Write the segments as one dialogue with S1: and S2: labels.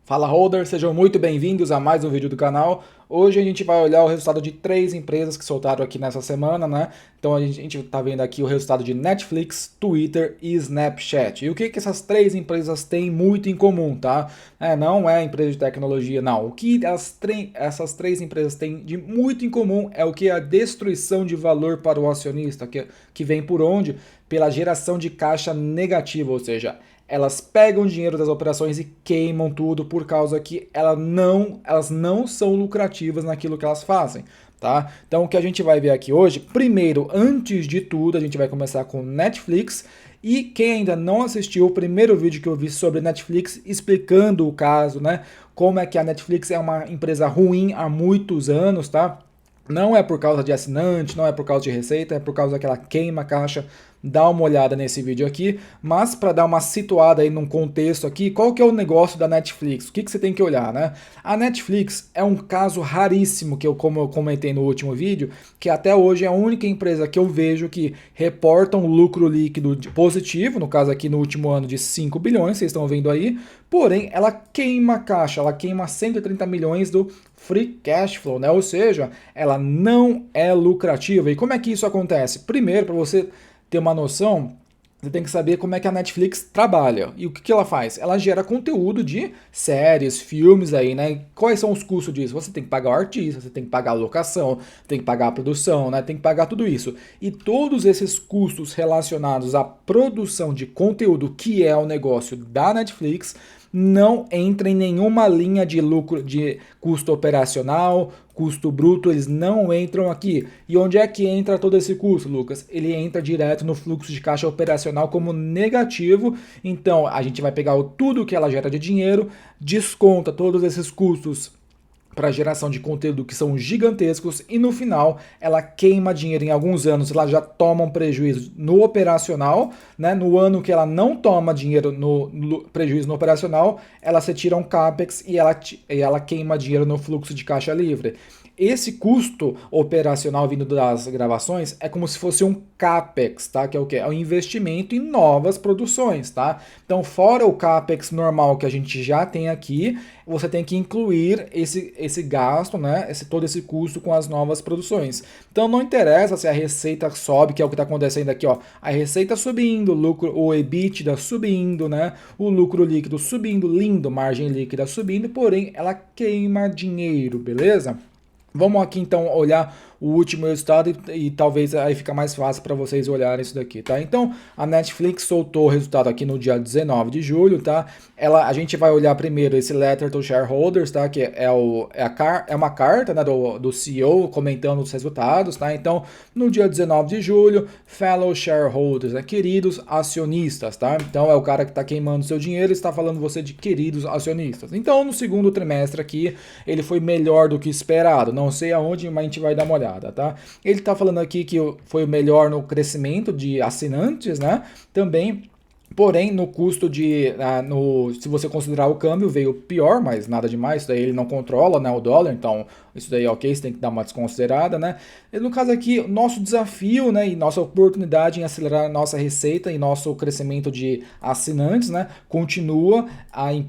S1: Fala Holder, sejam muito bem-vindos a mais um vídeo do canal. Hoje a gente vai olhar o resultado de três empresas que soltaram aqui nessa semana, né? Então a gente tá vendo aqui o resultado de Netflix, Twitter e Snapchat. E o que essas três empresas têm muito em comum, tá? Não é empresa de tecnologia, não. O que essas três empresas têm de muito em comum é o que? A destruição de valor para o acionista, que vem por onde? Pela geração de caixa negativa, ou seja, elas pegam o dinheiro das operações e queimam tudo por causa que elas não são lucrativas naquilo que elas fazem, tá? Então o que a gente vai ver aqui hoje, primeiro, antes de tudo, a gente vai começar com Netflix. E quem ainda não assistiu o primeiro vídeo que eu vi sobre Netflix explicando o caso, né? Como é que a Netflix é uma empresa ruim há muitos anos, tá? Não é por causa de assinante, não é por causa de receita, é por causa que ela queima a caixa. Dá uma olhada nesse vídeo aqui, mas para dar uma situada aí num contexto aqui, qual que é o negócio da Netflix? O que você tem que olhar, né? A Netflix é um caso raríssimo como eu comentei no último vídeo, que até hoje é a única empresa que eu vejo que reporta um lucro líquido positivo, no caso aqui no último ano de 5 bilhões, vocês estão vendo aí, porém ela queima a caixa, ela queima 130 milhões do free cash flow, né? Ou seja, ela não é lucrativa. E como é que isso acontece? Primeiro, para você ter uma noção, você tem que saber como é que a Netflix trabalha. E o que ela faz? Ela gera conteúdo de séries, filmes aí, né? Quais são os custos disso? Você tem que pagar o artista, você tem que pagar a locação, tem que pagar a produção, né? Tem que pagar tudo isso. E todos esses custos relacionados à produção de conteúdo, que é o negócio da Netflix, não entra em nenhuma linha de lucro, de custo operacional, custo bruto, eles não entram aqui. E onde é que entra todo esse custo, Lucas? Ele entra direto no fluxo de caixa operacional como negativo. Então, a gente vai pegar tudo que ela gera de dinheiro, desconta todos esses custos para geração de conteúdo que são gigantescos e no final ela queima dinheiro em alguns anos, ela já toma um prejuízo no operacional, né? No ano que ela não toma dinheiro no prejuízo no operacional, ela se tira um capex e ela queima dinheiro no fluxo de caixa livre. Esse custo operacional vindo das gravações é como se fosse um capex, tá? Que é o quê? É um investimento em novas produções, tá? Então, fora o capex normal que a gente já tem aqui, você tem que incluir esse gasto, né? Todo esse custo com as novas produções. Então, não interessa se a receita sobe, que é o que está acontecendo aqui, ó. A receita subindo, o EBITDA subindo, né? O lucro líquido subindo, lindo, margem líquida subindo, porém, ela queima dinheiro, beleza? Vamos aqui então olhar o último resultado e talvez aí fica mais fácil para vocês olharem isso daqui, tá? Então, a Netflix soltou o resultado aqui no dia 19 de julho, tá? A gente vai olhar primeiro esse letter to shareholders, tá? Que é uma carta, né, do CEO comentando os resultados, tá? Então, no dia 19 de julho, fellow shareholders, né? Queridos acionistas, tá? Então, é o cara que está queimando seu dinheiro e está falando você de queridos acionistas. Então, no segundo trimestre aqui, ele foi melhor do que esperado. Não sei aonde, mas a gente vai dar uma olhada. Tá? Ele está falando aqui que foi o melhor no crescimento de assinantes, né? Também, porém, no custo se você considerar o câmbio, veio pior, mas nada demais, isso daí ele não controla, né, o dólar, então isso daí é ok, você tem que dar uma desconsiderada, né? E no caso aqui, nosso desafio, né, e nossa oportunidade em acelerar a nossa receita e nosso crescimento de assinantes, né, continua em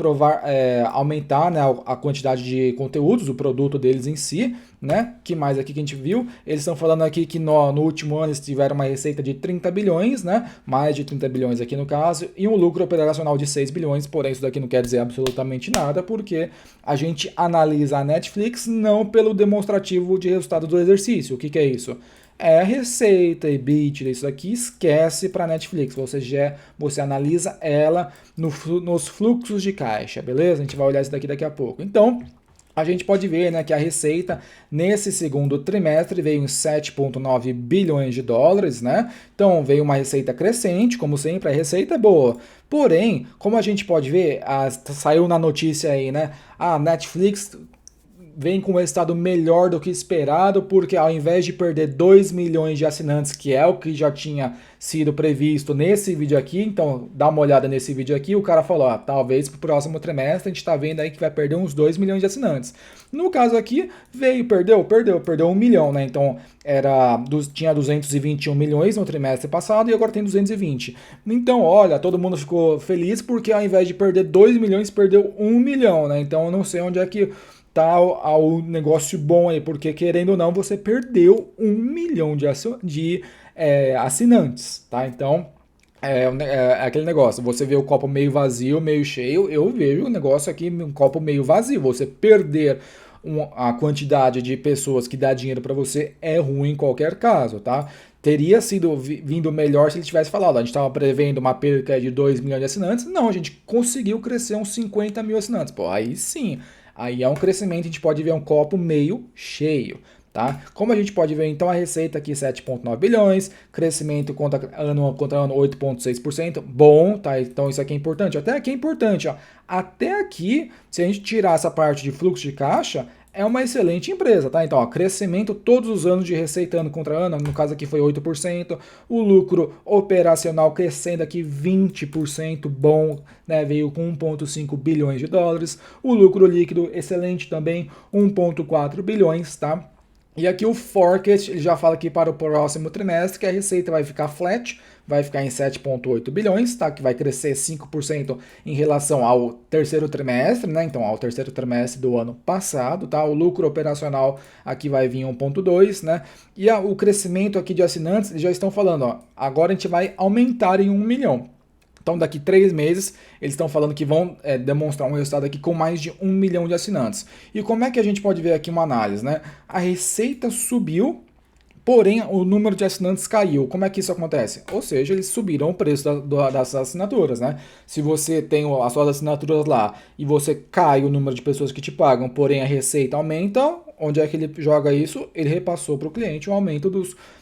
S1: aumentar, né, a quantidade de conteúdos, o produto deles em si, né? Que mais aqui que a gente viu? Eles estão falando aqui que no último ano eles tiveram uma receita de 30 bilhões, né? Mais de 30 bilhões aqui no caso, e um lucro operacional de 6 bilhões, porém isso daqui não quer dizer absolutamente nada, porque a gente analisa a Netflix não pelo demonstrativo de resultado do exercício. O que é isso? É receita, EBITDA, isso aqui esquece para a Netflix. Você analisa ela nos fluxos de caixa, beleza? A gente vai olhar isso daqui a pouco. Então, a gente pode ver, né, que a receita nesse segundo trimestre veio em 7,9 bilhões de dólares, né? Então veio uma receita crescente, como sempre, a receita é boa. Porém, como a gente pode ver, saiu na notícia aí, né? A Netflix vem com um resultado melhor do que esperado, porque ao invés de perder 2 milhões de assinantes, que é o que já tinha sido previsto nesse vídeo aqui, então dá uma olhada nesse vídeo aqui, o cara falou, ó, talvez pro próximo trimestre a gente tá vendo aí que vai perder uns 2 milhões de assinantes. No caso aqui, perdeu 1 milhão, né? Então tinha 221 milhões no trimestre passado e agora tem 220. Então, olha, todo mundo ficou feliz porque ao invés de perder 2 milhões, perdeu 1 milhão, né? Então eu não sei onde é que tá o negócio bom aí, porque querendo ou não, você perdeu 1 milhão de assinantes, tá? Então, é aquele negócio, você vê o copo meio vazio, meio cheio, eu vejo o negócio aqui, um copo meio vazio, você perder a quantidade de pessoas que dá dinheiro para você é ruim em qualquer caso, tá? Teria sido vindo melhor se ele tivesse falado, a gente estava prevendo uma perca de 2 milhões de assinantes, não, a gente conseguiu crescer uns 50 mil assinantes, pô, aí sim, aí é um crescimento, a gente pode ver um copo meio cheio. Tá? Como a gente pode ver, então, a receita aqui 7,9 bilhões, crescimento ano contra ano 8,6%, bom, tá? Então isso aqui é importante, até aqui é importante, ó. Até aqui, se a gente tirar essa parte de fluxo de caixa, é uma excelente empresa, tá? Então, ó, crescimento todos os anos de receita ano contra ano, no caso aqui foi 8%, o lucro operacional crescendo aqui 20%, bom, né? Veio com 1,5 bilhões de dólares, o lucro líquido excelente também, 1,4 bilhões, tá? E aqui o forecast, ele já fala aqui para o próximo trimestre que a receita vai ficar flat, vai ficar em 7,8 bilhões, tá? Que vai crescer 5% em relação ao terceiro trimestre, né? Então, ao terceiro trimestre do ano passado, tá? O lucro operacional aqui vai vir 1,2, né? E o crescimento aqui de assinantes, eles já estão falando, ó, agora a gente vai aumentar em 1 milhão. Então, daqui 3 meses, eles estão falando que vão demonstrar um resultado aqui com mais de 1 milhão de assinantes. E como é que a gente pode ver aqui uma análise, né? A receita subiu, porém o número de assinantes caiu. Como é que isso acontece? Ou seja, eles subiram o preço das assinaturas, né? Se você tem as suas assinaturas lá e você cai o número de pessoas que te pagam, porém a receita aumenta, onde é que ele joga isso? Ele repassou para o cliente o aumento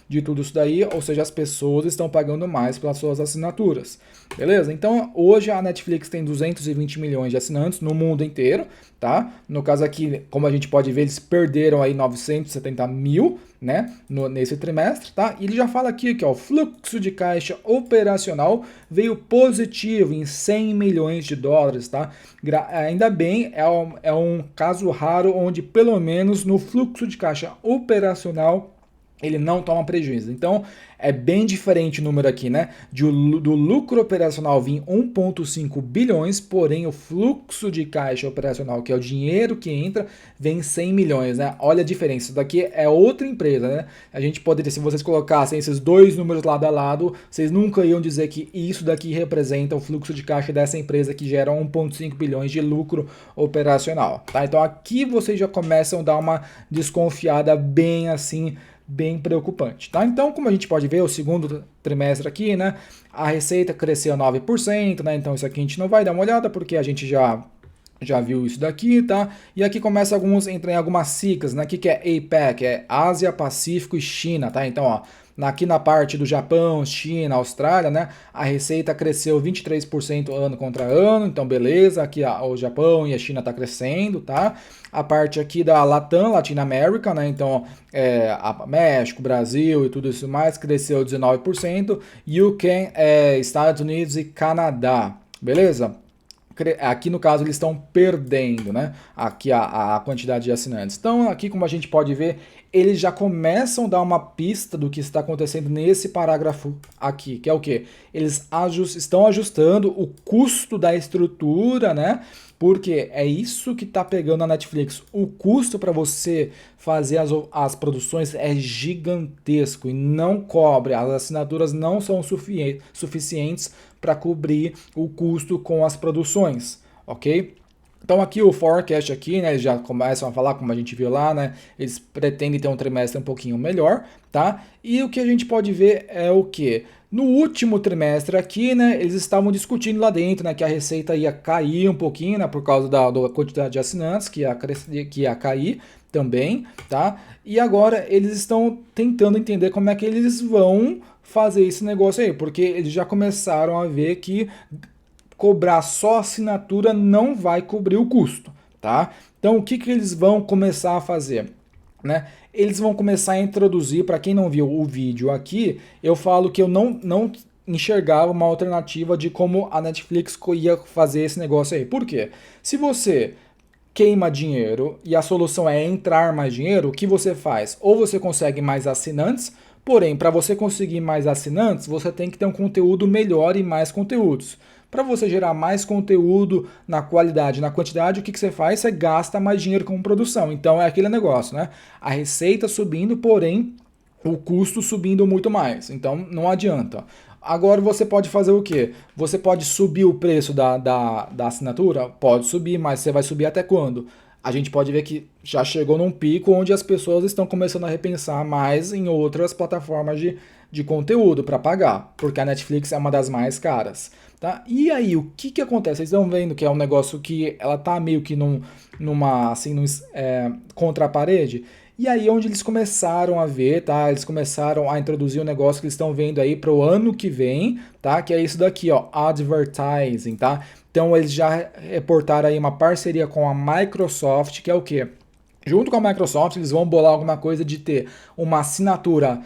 S1: de tudo isso daí, ou seja, as pessoas estão pagando mais pelas suas assinaturas. Beleza? Então, hoje a Netflix tem 220 milhões de assinantes no mundo inteiro, tá? No caso aqui, como a gente pode ver, eles perderam aí 970 mil, né, nesse trimestre, tá? E ele já fala aqui que ó, o fluxo de caixa operacional veio positivo em 100 milhões de dólares, tá? Ainda bem, é um caso raro onde pelo menos no fluxo de caixa operacional ele não toma prejuízo. Então, é bem diferente o número aqui, né? Do lucro operacional vir 1,5 bilhões, porém o fluxo de caixa operacional, que é o dinheiro que entra, vem 100 milhões, né? Olha a diferença. Isso daqui é outra empresa, né? A gente poderia, se vocês colocassem esses dois números lado a lado, vocês nunca iam dizer que isso daqui representa o fluxo de caixa dessa empresa que gera 1,5 bilhões de lucro operacional, tá? Então aqui vocês já começam a dar uma desconfiada bem assim, bem preocupante, tá? Então, como a gente pode ver, o segundo trimestre aqui, né, a receita cresceu 9%, né? Então isso aqui a gente não vai dar uma olhada porque a gente já viu isso daqui, tá? E aqui começa entram em algumas siglas, né? Aqui que é APAC, é Ásia, Pacífico e China, tá? Então, ó, aqui na parte do Japão, China, Austrália, né? A receita cresceu 23% ano contra ano, então beleza, aqui o Japão e a China tá crescendo, tá? A parte aqui da Latam, Latina América, né? Então, México, Brasil e tudo isso mais, cresceu 19%. UK, Estados Unidos e Canadá, beleza? Aqui no caso eles estão perdendo, né? Aqui a quantidade de assinantes. Então aqui como a gente pode ver, eles já começam a dar uma pista do que está acontecendo nesse parágrafo aqui, que é o que? Eles estão ajustando o custo da estrutura, né? Porque é isso que está pegando a Netflix. O custo para você fazer as produções é gigantesco e não cobre. As assinaturas não são suficientes para cobrir o custo com as produções, ok? Então aqui o forecast aqui, né, eles já começam a falar, como a gente viu lá, né, eles pretendem ter um trimestre um pouquinho melhor, tá? E o que a gente pode ver é o que? No último trimestre aqui, né, eles estavam discutindo lá dentro, né, que a receita ia cair um pouquinho, né, por causa da quantidade de assinantes, que ia cair também, tá? E agora eles estão tentando entender como é que eles vão fazer esse negócio aí, porque eles já começaram a ver que cobrar só assinatura não vai cobrir o custo, tá? Então, o que que eles vão começar a fazer? Né? Eles vão começar a introduzir, para quem não viu o vídeo aqui, eu falo que eu não enxergava uma alternativa de como a Netflix ia fazer esse negócio aí. Por quê? Se você queima dinheiro e a solução é entrar mais dinheiro, o que você faz? Ou você consegue mais assinantes, porém, para você conseguir mais assinantes, você tem que ter um conteúdo melhor e mais conteúdos. Para você gerar mais conteúdo na qualidade, na quantidade, o que você faz? Você gasta mais dinheiro com produção. Então é aquele negócio, né? A receita subindo, porém o custo subindo muito mais. Então não adianta. Agora você pode fazer o quê? Você pode subir o preço da assinatura? Pode subir, mas você vai subir até quando? A gente pode ver que já chegou num pico onde as pessoas estão começando a repensar mais em outras plataformas de conteúdo para pagar, porque a Netflix é uma das mais caras. Tá? E aí, o que acontece? Vocês estão vendo que é um negócio que ela tá meio que numa, assim, contra a parede? E aí onde eles começaram a ver, tá? Eles começaram a introduzir um negócio que eles estão vendo aí para o ano que vem, tá? Que é isso daqui, ó, advertising, tá? Então eles já reportaram aí uma parceria com a Microsoft, que é o quê? Junto com a Microsoft, eles vão bolar alguma coisa de ter uma assinatura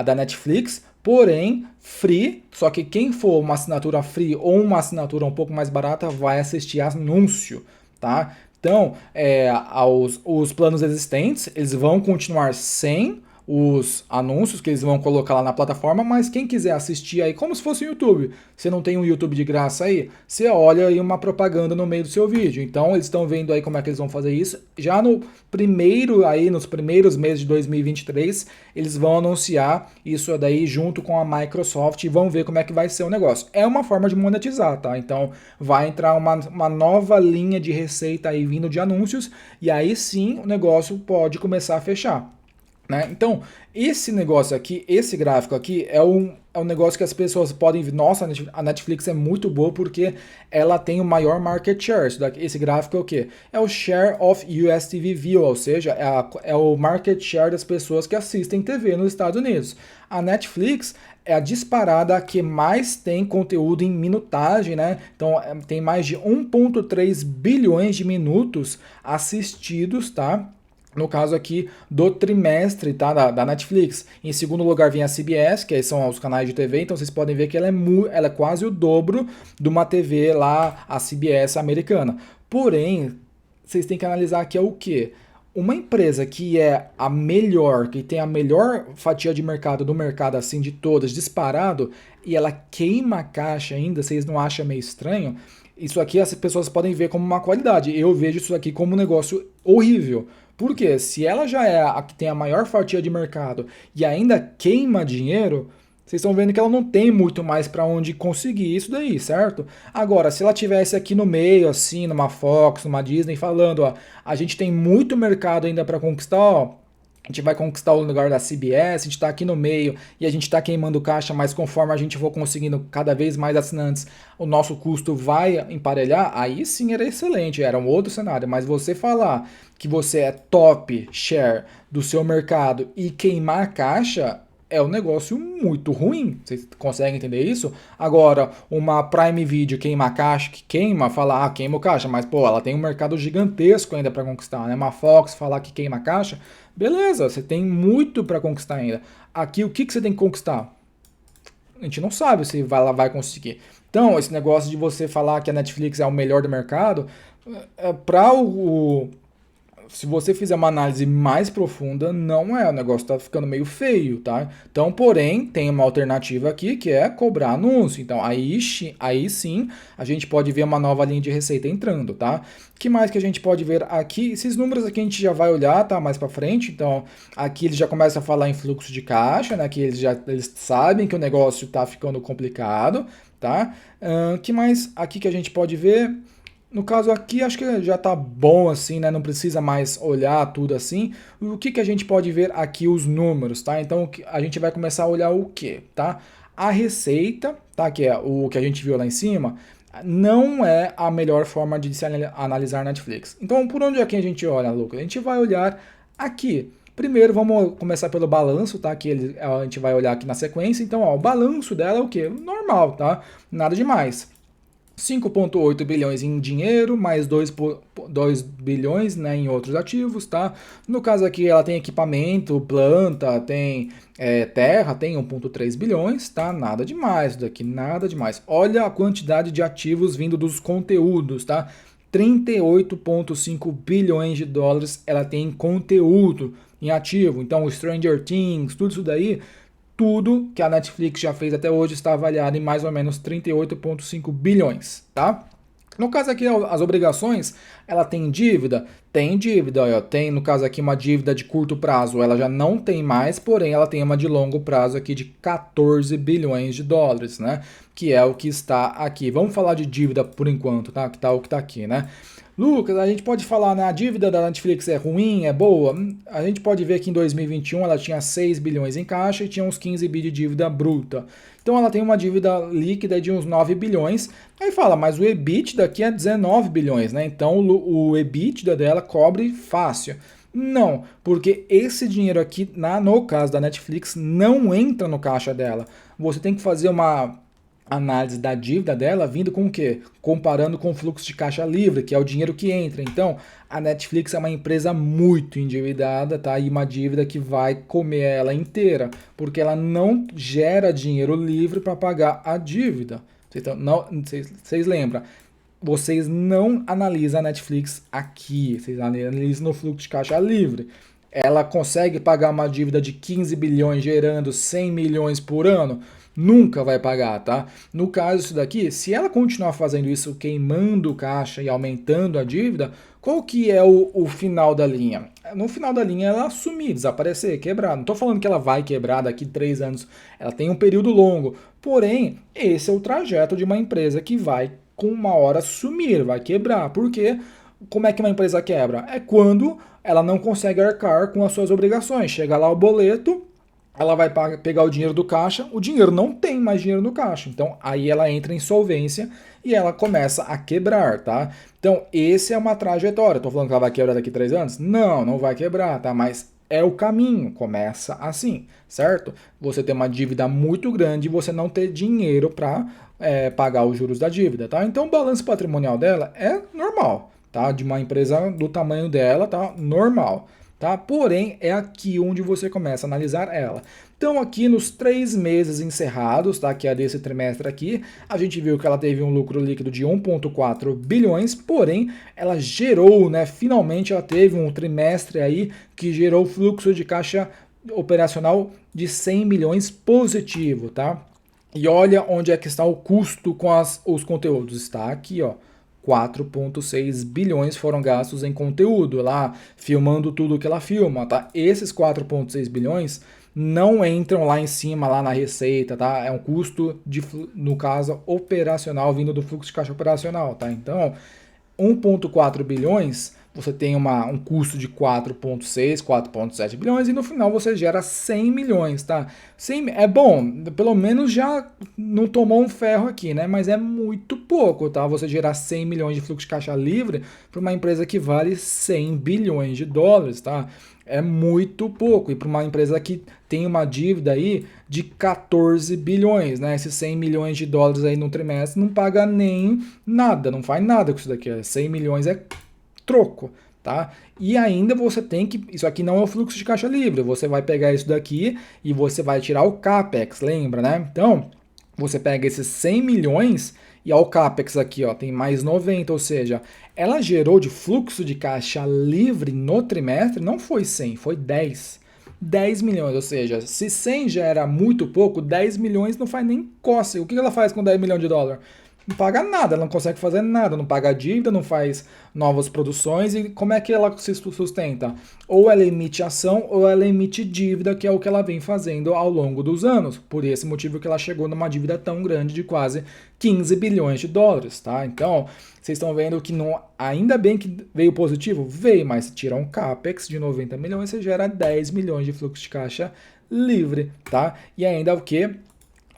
S1: da Netflix, porém free, só que quem for uma assinatura free ou uma assinatura um pouco mais barata vai assistir anúncio, tá? Então, os planos existentes, eles vão continuar sem os anúncios que eles vão colocar lá na plataforma, mas quem quiser assistir aí, como se fosse o YouTube, você não tem um YouTube de graça aí, você olha aí uma propaganda no meio do seu vídeo. Então, eles estão vendo aí como é que eles vão fazer isso. Já nos primeiros meses de 2023, eles vão anunciar isso daí junto com a Microsoft e vão ver como é que vai ser o negócio. É uma forma de monetizar, tá? Então, vai entrar uma nova linha de receita aí vindo de anúncios e aí sim o negócio pode começar a fechar. Né? Então, esse negócio aqui, esse gráfico aqui, é um negócio que as pessoas podem ver. Nossa, a Netflix é muito boa porque ela tem o maior market share. Esse gráfico é o quê? É o share of US TV view, ou seja, é o market share das pessoas que assistem TV nos Estados Unidos. A Netflix é a disparada que mais tem conteúdo em minutagem, né? Então, tem mais de 1,3 bilhões de minutos assistidos, tá? No caso aqui do trimestre, tá, da Netflix. Em segundo lugar vem a CBS, que são os canais de TV, então vocês podem ver que ela é quase o dobro de uma TV lá, a CBS americana. Porém, vocês têm que analisar aqui o quê? Uma empresa que é a melhor, que tem a melhor fatia de mercado do mercado, assim, de todas, disparado, e ela queima a caixa ainda, vocês não acham meio estranho? Isso aqui as pessoas podem ver como uma qualidade. Eu vejo isso aqui como um negócio horrível. Porque se ela já é a que tem a maior fatia de mercado e ainda queima dinheiro, vocês estão vendo que ela não tem muito mais para onde conseguir isso daí, certo? Agora, se ela tivesse aqui no meio, assim, numa Fox, numa Disney, falando, ó, a gente tem muito mercado ainda para conquistar, ó, a gente vai conquistar o lugar da CBS, a gente está aqui no meio e a gente está queimando caixa, mas conforme a gente for conseguindo cada vez mais assinantes, o nosso custo vai emparelhar, aí sim era excelente, era um outro cenário. Mas você falar que você é top share do seu mercado e queimar a caixa é um negócio muito ruim. Vocês conseguem entender isso? Agora, uma Prime Video queima a caixa, que queima, falar, queima o caixa, mas pô, ela tem um mercado gigantesco ainda para conquistar, né? Uma Fox falar que queima a caixa, beleza, você tem muito para conquistar ainda. Aqui, o que você tem que conquistar? A gente não sabe se ela vai conseguir. Então, esse negócio de você falar que a Netflix é o melhor do mercado, para se você fizer uma análise mais profunda, não é, o negócio tá ficando meio feio, tá? Então, porém, tem uma alternativa aqui que é cobrar anúncio. Então, aí sim, a gente pode ver uma nova linha de receita entrando, tá? O que mais que a gente pode ver aqui? Esses números aqui a gente já vai olhar, tá? Mais pra frente. Então, aqui eles já começam a falar em fluxo de caixa, né? Que eles sabem que o negócio tá ficando complicado, tá? Que mais aqui que a gente pode ver? No caso aqui, acho que já tá bom assim, né? Não precisa mais olhar tudo assim. O que a gente pode ver aqui, os números, tá? Então, a gente vai começar a olhar o quê, tá? A receita, tá? Que é o que a gente viu lá em cima, não é a melhor forma de se analisar Netflix. Então, por onde é que a gente olha, Lucas? A gente vai olhar aqui. Primeiro, vamos começar pelo balanço, tá? Que a gente vai olhar aqui na sequência. Então, ó, o balanço dela é o quê? Normal, tá? Nada demais. 5,8 bilhões em dinheiro, mais 2 bilhões, né, em outros ativos, tá? No caso aqui ela tem equipamento, planta, tem terra, tem 1,3 bilhões, tá? Nada demais isso daqui, nada demais. Olha a quantidade de ativos vindo dos conteúdos, tá? 38,5 bilhões de dólares ela tem em conteúdo, em ativo. Então, Stranger Things, tudo isso daí, tudo que a Netflix já fez até hoje está avaliado em mais ou menos 38,5 bilhões, tá? No caso aqui, as obrigações, ela tem dívida? Tem dívida, ó, tem no caso aqui uma dívida de curto prazo, ela já não tem mais, porém ela tem uma de longo prazo aqui de 14 bilhões de dólares, né? Que é o que está aqui. Vamos falar de dívida por enquanto, tá? Que tá o que tá aqui, né? Lucas, a gente pode falar, né, a dívida da Netflix é ruim, é boa? A gente pode ver que em 2021 ela tinha 6 bilhões em caixa e tinha uns 15 bi de dívida bruta. Então ela tem uma dívida líquida de uns 9 bilhões. Aí fala, mas o EBITDA aqui é 19 bilhões, né? Então o EBITDA dela cobre fácil. Não, porque esse dinheiro aqui, no caso da Netflix, não entra no caixa dela. Você tem que fazer uma análise da dívida dela vindo com o quê? Comparando com o fluxo de caixa livre, que é o dinheiro que entra. Então, a Netflix é uma empresa muito endividada, tá? E uma dívida que vai comer ela inteira, porque ela não gera dinheiro livre para pagar a dívida. Vocês lembram? Vocês não analisam a Netflix aqui, vocês analisam no fluxo de caixa livre. Ela consegue pagar uma dívida de 15 bilhões gerando 100 milhões por ano? Nunca vai pagar, tá? No caso disso daqui, se ela continuar fazendo isso, queimando caixa e aumentando a dívida, qual que é o final da linha? No final da linha ela sumir, desaparecer, quebrar. Não estou falando que ela vai quebrar daqui 3 anos, ela tem um período longo. Porém, esse é o trajeto de uma empresa que vai com uma hora sumir, vai quebrar. Por quê? Como é que uma empresa quebra? É quando ela não consegue arcar com as suas obrigações. Chega lá o boleto, ela vai pegar o dinheiro do caixa, o dinheiro não tem mais dinheiro no caixa. Então aí ela entra em solvência e ela começa a quebrar, tá? Então esse é uma trajetória. Tô falando que ela vai quebrar daqui 3 anos? Não, não vai quebrar, tá? Mas é o caminho, começa assim, certo? Você tem uma dívida muito grande e você não ter dinheiro para pagar os juros da dívida, tá? Então o balanço patrimonial dela é normal, tá? De uma empresa do tamanho dela, tá? Normal, tá? Porém, é aqui onde você começa a analisar ela. Então, aqui nos 3 meses encerrados, tá? Que é desse trimestre aqui, a gente viu que ela teve um lucro líquido de 1,4 bilhões, porém, ela gerou, né? Finalmente, ela teve um trimestre aí que gerou fluxo de caixa operacional de 100 milhões positivo, tá? E olha onde é que está o custo com os conteúdos. Está aqui, ó. 4,6 bilhões foram gastos em conteúdo lá, filmando tudo que ela filma, tá? Esses 4,6 bilhões não entram lá em cima, lá na receita, tá? É um custo, no caso, operacional, vindo do fluxo de caixa operacional, tá? Então, 1,4 bilhões, você tem um custo de 4,6, 4,7 bilhões e no final você gera 100 milhões, tá? 100, é bom, pelo menos já não tomou um ferro aqui, né? Mas é muito pouco, tá? Você gerar 100 milhões de fluxo de caixa livre para uma empresa que vale 100 bilhões de dólares, tá? É muito pouco. E para uma empresa que tem uma dívida aí de 14 bilhões, né? Esses 100 milhões de dólares aí no trimestre não paga nem nada, não faz nada com isso daqui. 100 milhões é troco, tá? E ainda você tem que, isso aqui não é o fluxo de caixa livre, você vai pegar isso daqui e você vai tirar o CAPEX, lembra, né? Então, você pega esses 100 milhões e o CAPEX aqui, ó, tem mais 90, ou seja, ela gerou de fluxo de caixa livre no trimestre, não foi 100, foi 10. 10 milhões, ou seja, se 100 já era muito pouco, 10 milhões não faz nem coça. O que ela faz com 10 milhões de dólares? Não paga nada, ela não consegue fazer nada, não paga dívida, não faz novas produções e como é que ela se sustenta? Ou ela emite ação ou ela emite dívida, que é o que ela vem fazendo ao longo dos anos. Por esse motivo que ela chegou numa dívida tão grande de quase 15 bilhões de dólares, tá? Então, vocês estão vendo que não, ainda bem que veio positivo? Veio, mas se tirar um CAPEX de 90 milhões, você gera 10 milhões de fluxo de caixa livre, tá? E ainda o que?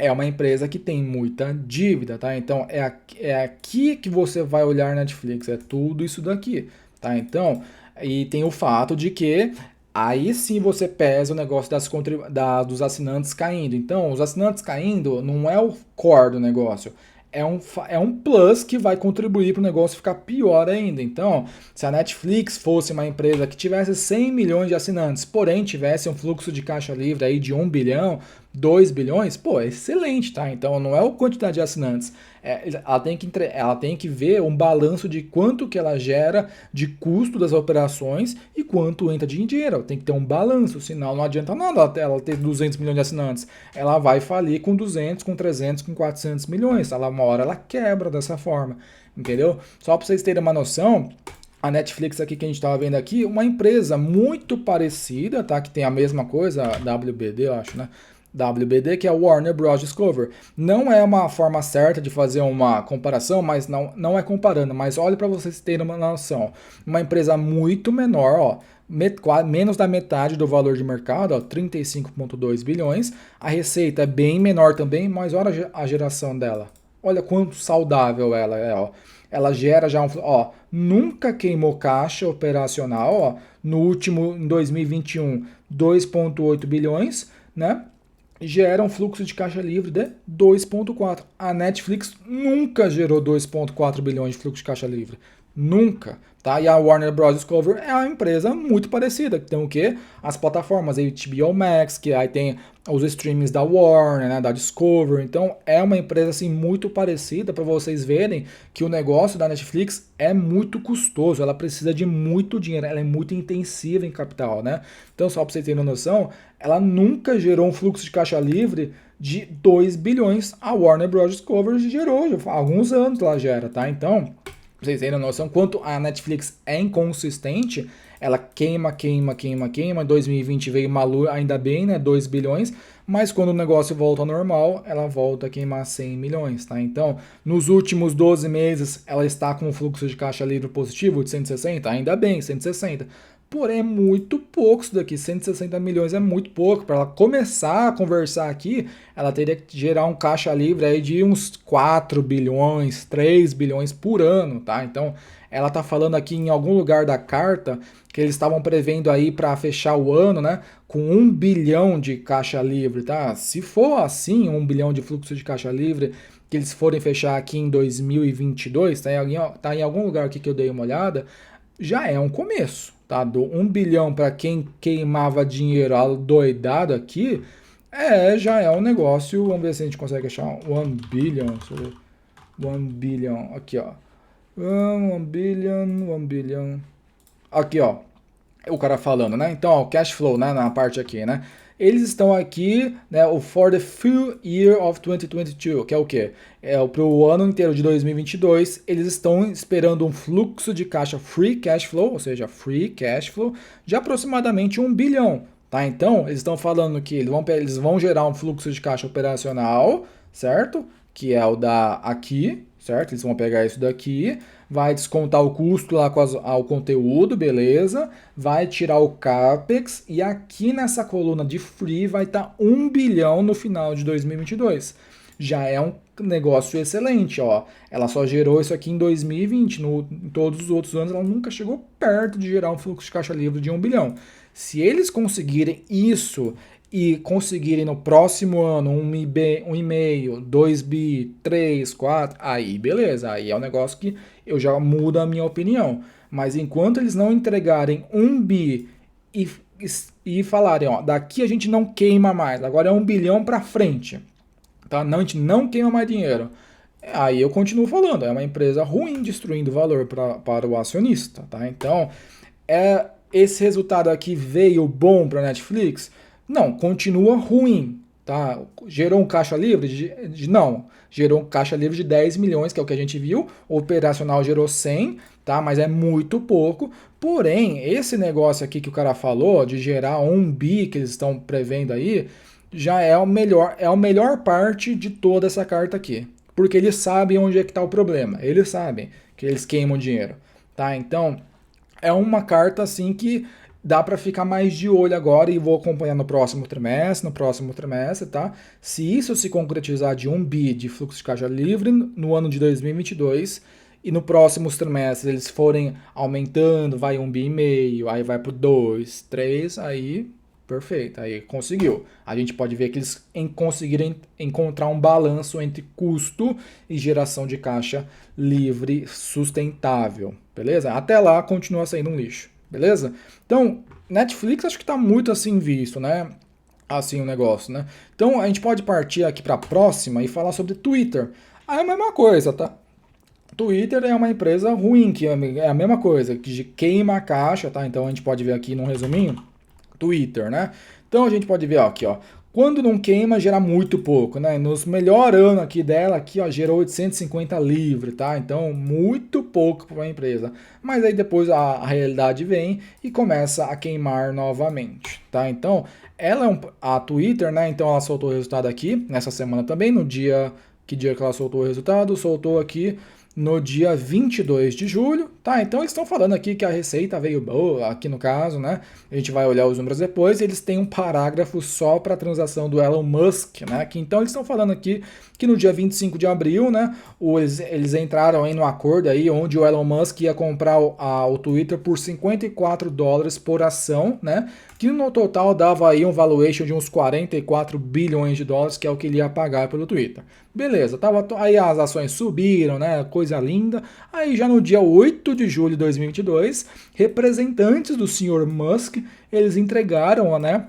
S1: É uma empresa que tem muita dívida, tá? Então é aqui que você vai olhar na Netflix, é tudo isso daqui, tá? Então, e tem o fato de que aí sim você pesa o negócio dos assinantes caindo. Então, os assinantes caindo não é o core do negócio, é um plus que vai contribuir para o negócio ficar pior ainda. Então, se a Netflix fosse uma empresa que tivesse 100 milhões de assinantes, porém tivesse um fluxo de caixa livre aí de 1 bilhão, 2 bilhões, pô, é excelente, tá? Então não é a quantidade de assinantes, ela tem que ver um balanço de quanto que ela gera de custo das operações e quanto entra de dinheiro. Ela tem que ter um balanço, senão não adianta nada ela ter 200 milhões de assinantes. Ela vai falir com 200, com 300, com 400 milhões. Uma hora ela quebra dessa forma, entendeu? Só para vocês terem uma noção, a Netflix aqui que a gente estava vendo aqui, uma empresa muito parecida, tá? Que tem a mesma coisa, a WBD, eu acho, né? WBD, que é o Warner Bros. Discovery. Não é uma forma certa de fazer uma comparação, mas não é comparando, mas olha para vocês terem uma noção. Uma empresa muito menor, ó, menos da metade do valor de mercado, ó, 35,2 bilhões. A receita é bem menor também, mas olha a geração dela. Olha quanto saudável ela é, ó. Ela gera já ó, nunca queimou caixa operacional, ó, no último, em 2021, 2,8 bilhões, né? Gera um fluxo de caixa livre de 2,4. A Netflix nunca gerou 2,4 bilhões de fluxo de caixa livre. Nunca. Tá? E a Warner Bros. Discovery é uma empresa muito parecida, que tem o quê? As plataformas HBO Max, que aí tem os streamings da Warner, né, da Discovery. Então é uma empresa assim muito parecida para vocês verem que o negócio da Netflix é muito custoso, ela precisa de muito dinheiro, ela é muito intensiva em capital, né? Então só para vocês terem uma noção, ela nunca gerou um fluxo de caixa livre de 2 bilhões. A Warner Bros. Discovery gerou, já há alguns anos ela gera, tá? Então, pra vocês terem noção, quanto a Netflix é inconsistente, ela queima. Em 2020 veio Malu, ainda bem, né? 2 bilhões. Mas quando o negócio volta ao normal, ela volta a queimar 100 milhões, tá? Então, nos últimos 12 meses, ela está com um fluxo de caixa livre positivo de 160, ainda bem, 160. Porém, é muito pouco isso daqui. 160 milhões é muito pouco. Para ela começar a conversar aqui, ela teria que gerar um caixa livre aí de uns 4 bilhões, 3 bilhões por ano, tá? Então, ela tá falando aqui em algum lugar da carta que eles estavam prevendo aí para fechar o ano, né, com 1 bilhão de caixa livre, tá? Se for assim, 1 bilhão de fluxo de caixa livre, que eles forem fechar aqui em 2022, tá em algum lugar aqui que eu dei uma olhada, já é um começo, tá? Do 1 bilhão para quem queimava dinheiro doidado aqui, já é um negócio. Vamos ver se a gente consegue achar 1 bilhão. 1 bilhão, aqui ó. 1 bilhão. Aqui ó, o cara falando, né? Então, ó, o cash flow, né, na parte aqui, né? Eles estão aqui, né, o for the full year of 2022, que é o quê? Para o ano inteiro de 2022, eles estão esperando um fluxo de caixa free cash flow, ou seja, free cash flow, de aproximadamente 1 bilhão, tá? Então, eles estão falando que eles vão gerar um fluxo de caixa operacional, certo? Que é o da aqui, certo? Eles vão pegar isso daqui, vai descontar o custo lá com o conteúdo, beleza? Vai tirar o CAPEX e aqui nessa coluna de free vai estar 1 bilhão no final de 2022. Já é um negócio excelente, ó. Ela só gerou isso aqui em 2020, em todos os outros anos ela nunca chegou perto de gerar um fluxo de caixa livre de 1 bilhão. Se eles conseguirem isso e conseguirem no próximo ano 1,5, 2 bi, 3, 4, aí beleza, aí é um negócio que eu já mudo a minha opinião. Mas enquanto eles não entregarem 1 bi e falarem, ó, daqui a gente não queima mais, agora é 1 bilhão para frente, tá? Não, a gente não queima mais dinheiro. Aí eu continuo falando, é uma empresa ruim destruindo valor para o acionista, tá? Então, esse resultado aqui veio bom para a Netflix? Não, continua ruim, tá? Gerou um caixa livre? Não, gerou um caixa livre de 10 milhões, que é o que a gente viu. O operacional gerou 100, tá? Mas é muito pouco. Porém, esse negócio aqui que o cara falou, de gerar 1 bi que eles estão prevendo aí, já é a melhor parte de toda essa carta aqui. Porque eles sabem onde é que está o problema. Eles sabem que eles queimam dinheiro, tá? Então, é uma carta assim que dá para ficar mais de olho agora e vou acompanhar no próximo trimestre, tá? Se isso se concretizar de 1 bi de fluxo de caixa livre no ano de 2022 e no próximos trimestres eles forem aumentando, vai 1 bi e meio, aí vai pro 2, 3, aí Perfeito, aí conseguiu. A gente pode ver que eles conseguiram encontrar um balanço entre custo e geração de caixa livre sustentável, beleza? Até lá continua sendo um lixo, beleza? Então, Netflix acho que está muito assim visto, né? Assim o negócio, né? Então a gente pode partir aqui para a próxima e falar sobre Twitter. Aí é a mesma coisa, tá? Twitter é uma empresa ruim, que é a mesma coisa, que queima a caixa, tá? Então a gente pode ver aqui num resuminho, Twitter, né? Então a gente pode ver ó, aqui, ó. Quando não queima, gera muito pouco, né? Nos melhor ano aqui dela, aqui, ó, gerou 850 livre, tá? Então, muito pouco para uma empresa. Mas aí depois a realidade vem e começa a queimar novamente, tá? Então, ela é a Twitter, né? Então ela soltou o resultado aqui nessa semana também, no dia que ela soltou o resultado, soltou aqui no dia 22 de julho, tá? Então eles estão falando aqui que a receita veio boa, aqui no caso, né? A gente vai olhar os números depois, eles têm um parágrafo só para a transação do Elon Musk, né? Que, então eles estão falando aqui que no dia 25 de abril, né, eles entraram aí no acordo aí onde o Elon Musk ia comprar o Twitter por $54 por ação, né? Que no total dava aí um valuation de uns 44 bilhões de dólares, que é o que ele ia pagar pelo Twitter. Beleza, aí as ações subiram, né? Coisa linda. Aí já no dia 8 de julho de 2022, representantes do Sr. Musk, eles entregaram, né,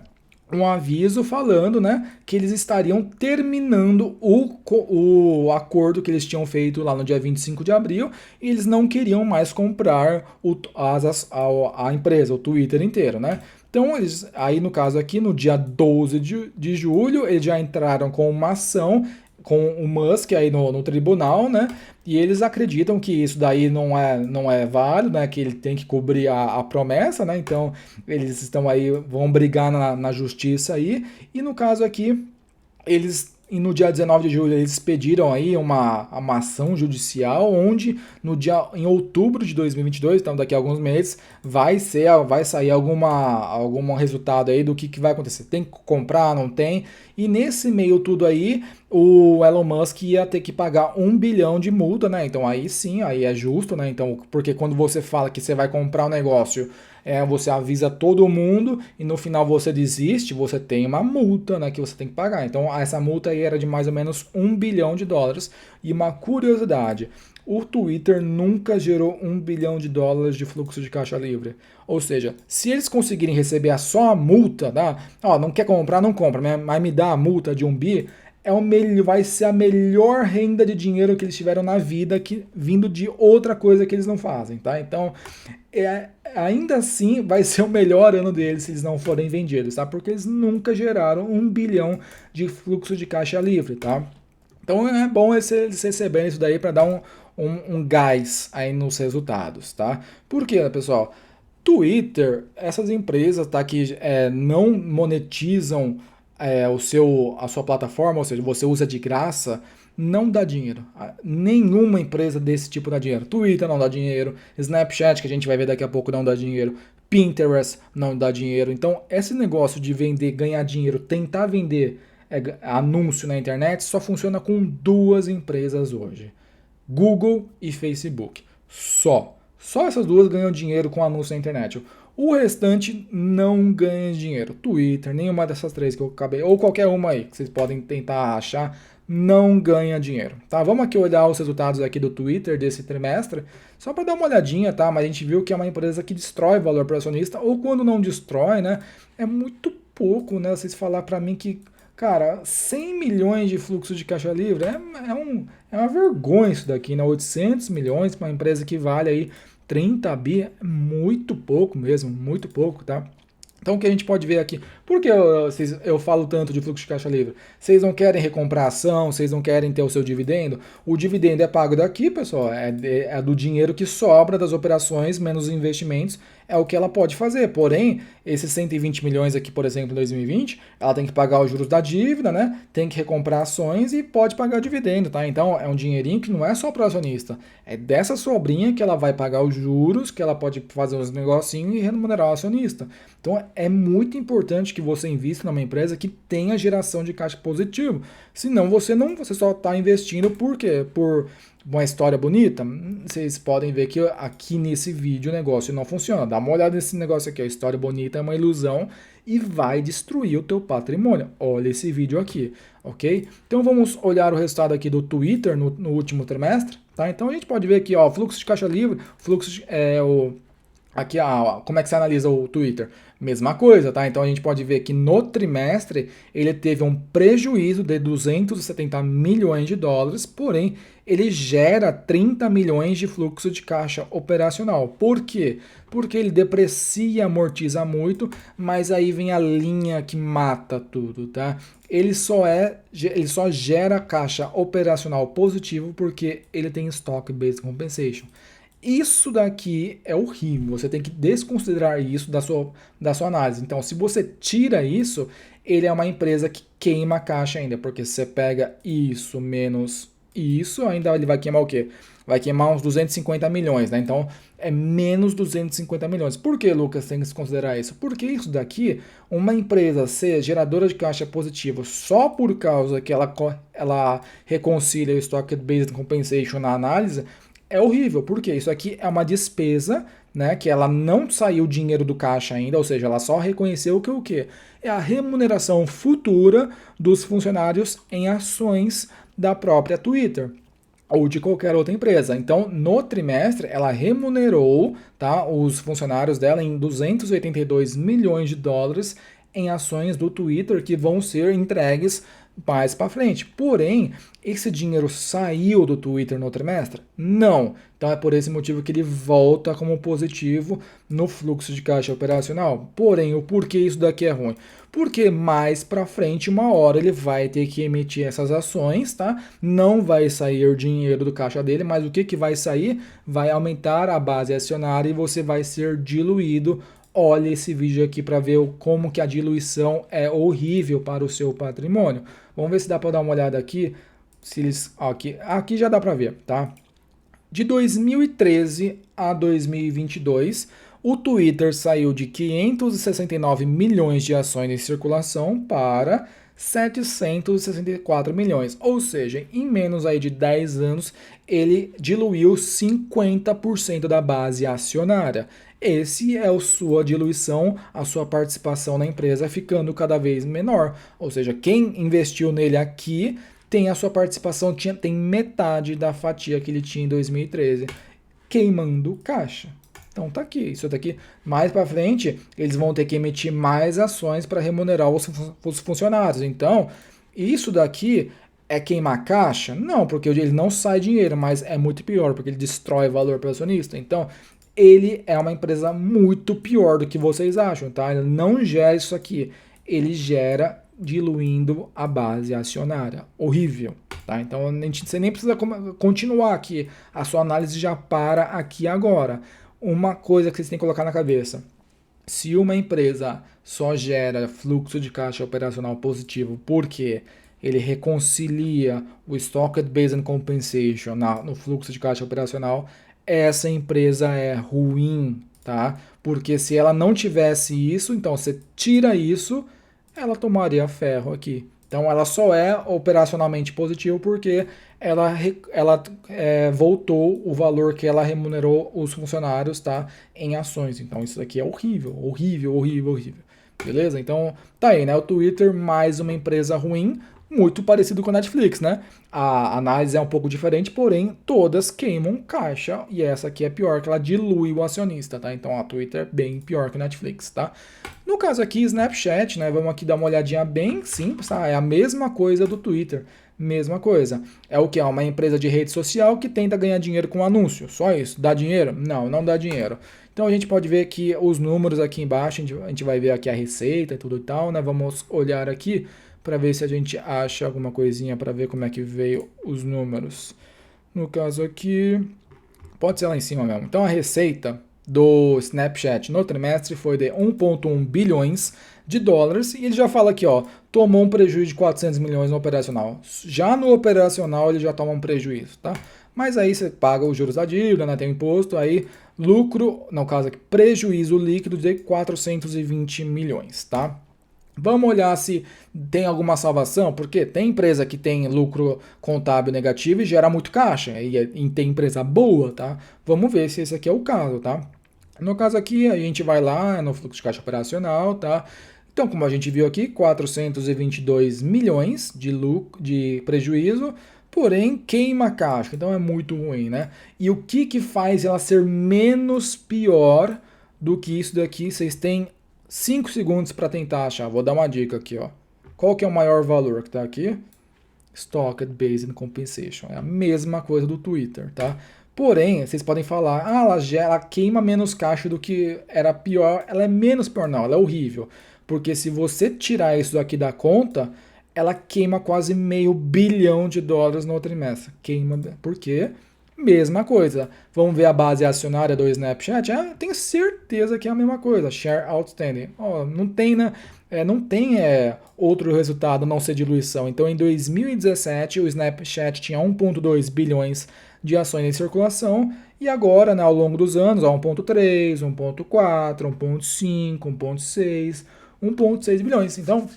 S1: um aviso falando, né, que eles estariam terminando o acordo que eles tinham feito lá no dia 25 de abril e eles não queriam mais comprar a empresa, o Twitter inteiro, né? Então, aí no caso aqui, no dia 12 de julho, eles já entraram com uma ação com o Musk aí no tribunal, né? E eles acreditam que isso daí não é válido, né? Que ele tem que cobrir a promessa, né? Então eles estão aí, vão brigar na justiça aí. E no caso aqui, e no dia 19 de julho eles pediram aí uma ação judicial onde em outubro de 2022, então daqui a alguns meses, vai sair algum resultado aí do que vai acontecer. Tem que comprar, não tem? E nesse meio tudo aí, o Elon Musk ia ter que pagar 1 bilhão de multa, né? Então aí sim, aí é justo, né? Então, porque quando você fala que você vai comprar um negócio, você avisa todo mundo e no final você desiste, você tem uma multa, né, que você tem que pagar. Então essa multa aí era de mais ou menos 1 bilhão de dólares. E uma curiosidade, o Twitter nunca gerou 1 bilhão de dólares de fluxo de caixa livre. Ou seja, se eles conseguirem receber só a multa, tá? Ó, não quer comprar, não compra, mas me dá a multa de 1 bi, vai ser a melhor renda de dinheiro que eles tiveram na vida, vindo de outra coisa que eles não fazem, tá? Então, ainda assim, vai ser o melhor ano deles se eles não forem vendidos, tá? Porque eles nunca geraram 1 bilhão de fluxo de caixa livre, tá? Então, é bom eles receberem isso daí para dar um gás aí nos resultados, tá? Por quê, pessoal? Twitter, essas empresas, tá, que não monetizam a sua plataforma, ou seja, você usa de graça, não dá dinheiro. Nenhuma empresa desse tipo dá dinheiro. Twitter não dá dinheiro, Snapchat, que a gente vai ver daqui a pouco, não dá dinheiro, Pinterest não dá dinheiro. Então, esse negócio de vender, ganhar dinheiro, tentar vender anúncio na internet, só funciona com duas empresas hoje: Google e Facebook. Só essas duas ganham dinheiro com anúncio na internet. O restante não ganha dinheiro. Twitter, nenhuma dessas três que eu acabei, ou qualquer uma aí que vocês podem tentar achar, não ganha dinheiro, tá? Vamos aqui olhar os resultados aqui do Twitter desse trimestre, só para dar uma olhadinha, tá? Mas a gente viu que é uma empresa que destrói valor para o acionista, ou quando não destrói, né? É muito pouco, né? Vocês falar para mim que, cara, 100 milhões de fluxo de caixa livre é uma vergonha isso daqui, né? 800 milhões para uma empresa que vale aí 30 bi, é muito pouco mesmo, muito pouco, tá? Então o que a gente pode ver aqui, por que eu falo tanto de fluxo de caixa livre? Vocês não querem recomprar ação, vocês não querem ter o seu dividendo? O dividendo é pago daqui, pessoal, é do dinheiro que sobra das operações menos os investimentos, é o que ela pode fazer. Porém, esses 120 milhões aqui, por exemplo, em 2020, ela tem que pagar os juros da dívida, né? Tem que recomprar ações e pode pagar dividendo, tá? Então é um dinheirinho que não é só para o acionista, é dessa sobrinha que ela vai pagar os juros, que ela pode fazer uns negocinhos e remunerar o acionista. Então é muito importante que você invista numa empresa que tenha geração de caixa positivo. Senão você só está investindo por quê? uma história bonita? Vocês podem ver que aqui nesse vídeo o negócio não funciona. Dá uma olhada nesse negócio aqui, a história bonita é uma ilusão e vai destruir o teu patrimônio. Olha esse vídeo aqui, ok? Então vamos olhar o resultado aqui do Twitter no último trimestre, tá? Então a gente pode ver aqui, ó, fluxo de caixa livre, aqui, como é que você analisa o Twitter? Mesma coisa, tá? Então a gente pode ver que no trimestre ele teve um prejuízo de 270 milhões de dólares, porém ele gera 30 milhões de fluxo de caixa operacional. Por quê? Porque ele deprecia, amortiza muito, mas aí vem a linha que mata tudo, tá? Ele só gera caixa operacional positivo porque ele tem Stock Based Compensation. Isso daqui é horrível, você tem que desconsiderar isso da sua análise. Então, se você tira isso, ele é uma empresa que queima a caixa ainda, porque se você pega isso menos isso, ainda ele vai queimar o quê? Vai queimar uns 250 milhões, né? Então, é menos 250 milhões. Por que, Lucas, tem que desconsiderar isso? Porque isso daqui, uma empresa ser geradora de caixa positiva só por causa que ela reconcilia o Stock Based Compensation na análise, é horrível, porque isso aqui é uma despesa, né, que ela não saiu dinheiro do caixa ainda, ou seja, ela só reconheceu que o quê? É a remuneração futura dos funcionários em ações da própria Twitter ou de qualquer outra empresa. Então, no trimestre, ela remunerou, tá, os funcionários dela em 282 milhões de dólares em ações do Twitter que vão ser entregues mais para frente. Porém, esse dinheiro saiu do Twitter no trimestre? Não. Então é por esse motivo que ele volta como positivo no fluxo de caixa operacional. Porém, o porquê isso daqui é ruim? Porque mais para frente, uma hora ele vai ter que emitir essas ações, tá? Não vai sair dinheiro do caixa dele, mas o que vai sair? Vai aumentar a base acionária e você vai ser diluído. Olha esse vídeo aqui para ver como que a diluição é horrível para o seu patrimônio. Vamos ver se dá para dar uma olhada aqui. Se eles, aqui já dá para ver, tá? De 2013 a 2022, o Twitter saiu de 569 milhões de ações em circulação para 764 milhões. Ou seja, em menos aí de 10 anos, ele diluiu 50% da base acionária. Esse é a sua diluição, a sua participação na empresa ficando cada vez menor. Ou seja, quem investiu nele aqui tem a sua participação, tem metade da fatia que ele tinha em 2013, queimando caixa. Então tá aqui, isso daqui, mais para frente, eles vão ter que emitir mais ações para remunerar os funcionários. Então, isso daqui é queimar caixa? Não, porque ele não sai dinheiro, mas é muito pior, porque ele destrói valor para o acionista. Então, ele é uma empresa muito pior do que vocês acham, tá? Ele não gera isso aqui, ele gera diluindo a base acionária. Horrível, tá? Então você nem precisa continuar aqui, a sua análise já para aqui agora. Uma coisa que vocês têm que colocar na cabeça: se uma empresa só gera fluxo de caixa operacional positivo porque ele reconcilia o Stock Based Compensation no fluxo de caixa operacional, essa empresa é ruim, tá? Porque se ela não tivesse isso, então você tira isso, ela tomaria ferro aqui. Então ela só é operacionalmente positivo porque ela voltou o valor que ela remunerou os funcionários, tá, em ações. Então isso daqui é horrível, horrível, horrível, horrível. Beleza? Então tá aí, né? O Twitter, mais uma empresa ruim, muito parecido com a Netflix, né? A análise é um pouco diferente, porém todas queimam caixa e essa aqui é pior, que ela dilui o acionista, tá? Então a Twitter é bem pior que a Netflix, tá? No caso aqui, Snapchat, né? Vamos aqui dar uma olhadinha bem simples, tá? É a mesma coisa do Twitter, mesma coisa. É o que? É uma empresa de rede social que tenta ganhar dinheiro com anúncio, só isso. Dá dinheiro? Não, não dá dinheiro. Então a gente pode ver que os números aqui embaixo, a gente vai ver aqui a receita e tudo e tal, né? Vamos olhar aqui para ver se a gente acha alguma coisinha para ver como é que veio os números. No caso aqui, pode ser lá em cima mesmo. Então a receita do Snapchat no trimestre foi de 1,1 bilhões de dólares e ele já fala aqui, ó, tomou um prejuízo de 400 milhões no operacional. Já no operacional ele já toma um prejuízo, tá? Mas aí você paga os juros da dívida, né, tem o imposto, aí lucro, no caso aqui, prejuízo líquido de 420 milhões, tá? Vamos olhar se tem alguma salvação, porque tem empresa que tem lucro contábil negativo e gera muito caixa, e tem empresa boa, tá? Vamos ver se esse aqui é o caso, tá? No caso aqui, a gente vai lá no fluxo de caixa operacional, tá? Então, como a gente viu aqui, 422 milhões de lucro, de prejuízo, porém queima caixa, então é muito ruim, né? E o que que faz ela ser menos pior do que isso daqui? Vocês têm 5 segundos para tentar achar. Vou dar uma dica aqui, ó. Qual que é o maior valor que está aqui? Stock Based Compensation. É a mesma coisa do Twitter, tá? Porém, vocês podem falar, ela queima menos caixa do que era pior. Ela é menos pior, não, ela é horrível. Porque se você tirar isso daqui da conta, ela queima quase $500 milhão no trimestre. Queima, por quê? Mesma coisa. Vamos ver a base acionária do Snapchat? Tenho certeza que é a mesma coisa. Share outstanding. Oh, não tem, né? Não tem outro resultado a não ser diluição. Então, em 2017, o Snapchat tinha 1,2 bilhões de ações em circulação e agora, né, ao longo dos anos, 1,3, 1,4, 1,5, 1,6, 1,6 bilhões. Então,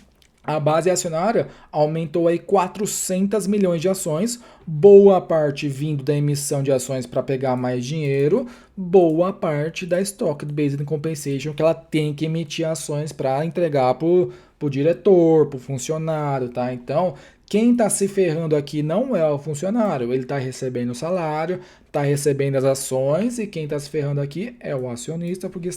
S1: a base acionária aumentou aí 400 milhões de ações, boa parte vindo da emissão de ações para pegar mais dinheiro, boa parte da Stock Based Compensation que ela tem que emitir ações para entregar para o diretor, para o funcionário, tá? Então, quem está se ferrando aqui não é o funcionário, ele está recebendo o salário, está recebendo as ações e quem está se ferrando aqui é o acionista porque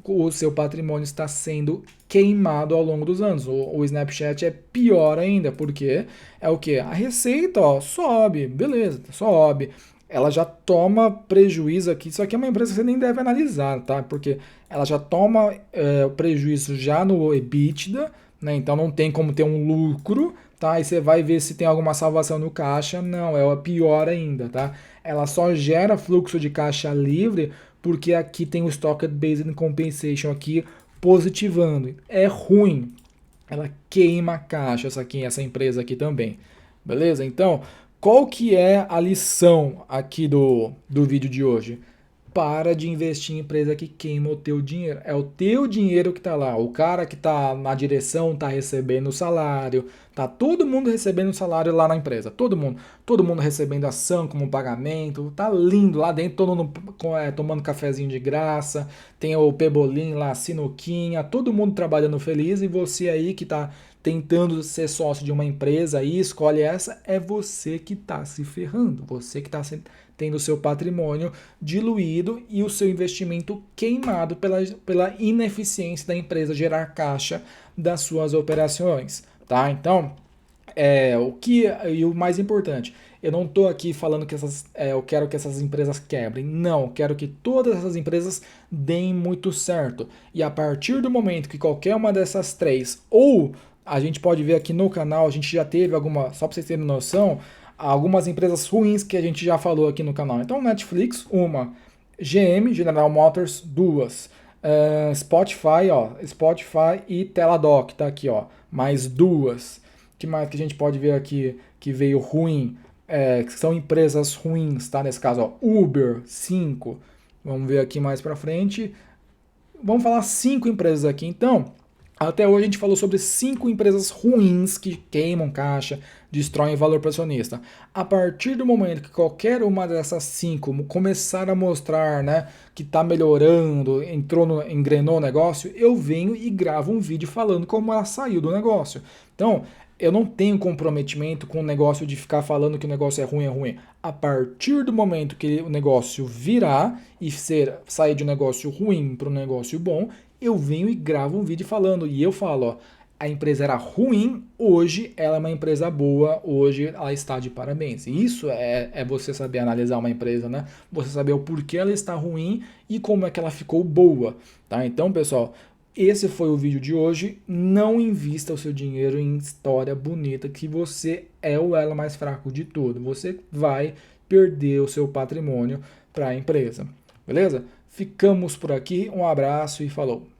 S1: o seu patrimônio está sendo queimado ao longo dos anos. O Snapchat é pior ainda porque é o que? A receita ó, sobe, beleza, sobe. Ela já toma prejuízo aqui, isso aqui é uma empresa que você nem deve analisar, tá? Porque ela já toma o prejuízo já no EBITDA, né? Então não tem como ter um lucro, tá? E você vai ver se tem alguma salvação no caixa. Não, é pior ainda, tá? Ela só gera fluxo de caixa livre porque aqui tem o Stock Based Compensation aqui positivando. É ruim. Ela queima a caixa, essa empresa aqui também. Beleza? Então, qual que é a lição aqui do vídeo de hoje? Para de investir em empresa que queima o teu dinheiro. É o teu dinheiro que está lá. O cara que está na direção está recebendo o salário. Tá todo mundo recebendo o salário lá na empresa. Todo mundo. Todo mundo recebendo ação como pagamento. Tá lindo lá dentro, todo mundo tomando cafezinho de graça. Tem o pebolim lá, a sinuquinha. Todo mundo trabalhando feliz. E você aí que está tentando ser sócio de uma empresa e escolhe essa, é você que está se ferrando. Você que está tendo o seu patrimônio diluído e o seu investimento queimado pela ineficiência da empresa gerar caixa das suas operações, tá? Então, o mais importante, eu não estou aqui falando que eu quero que essas empresas quebrem. Não, eu quero que todas essas empresas deem muito certo. E a partir do momento que qualquer uma dessas três, ou a gente pode ver aqui no canal, a gente já teve só para vocês terem noção, algumas empresas ruins que a gente já falou aqui no canal. Então, Netflix, uma. GM, General Motors, duas. Spotify e Teladoc, tá aqui, ó. Mais duas. Que mais que a gente pode ver aqui que veio ruim? Que são empresas ruins, tá? Nesse caso, ó, Uber, 5. Vamos ver aqui mais pra frente. Vamos falar 5 empresas aqui, então. Até hoje a gente falou sobre 5 empresas ruins que queimam caixa, destroem valor para o acionista. A partir do momento que qualquer uma dessas 5 começar a mostrar, né, que está melhorando, engrenou o negócio, eu venho e gravo um vídeo falando como ela saiu do negócio. Então, eu não tenho comprometimento com o negócio de ficar falando que o negócio é ruim, é ruim. A partir do momento que o negócio virar e sair de um negócio ruim para um negócio bom, eu venho e gravo um vídeo falando. E eu falo, ó, a empresa era ruim, hoje ela é uma empresa boa, hoje ela está de parabéns. E isso é você saber analisar uma empresa, né? Você saber o porquê ela está ruim e como é que ela ficou boa, tá? Então, pessoal, esse foi o vídeo de hoje. Não invista o seu dinheiro em história bonita, que você é o elo mais fraco de tudo. Você vai perder o seu patrimônio para a empresa. Beleza? Ficamos por aqui. Um abraço e falou!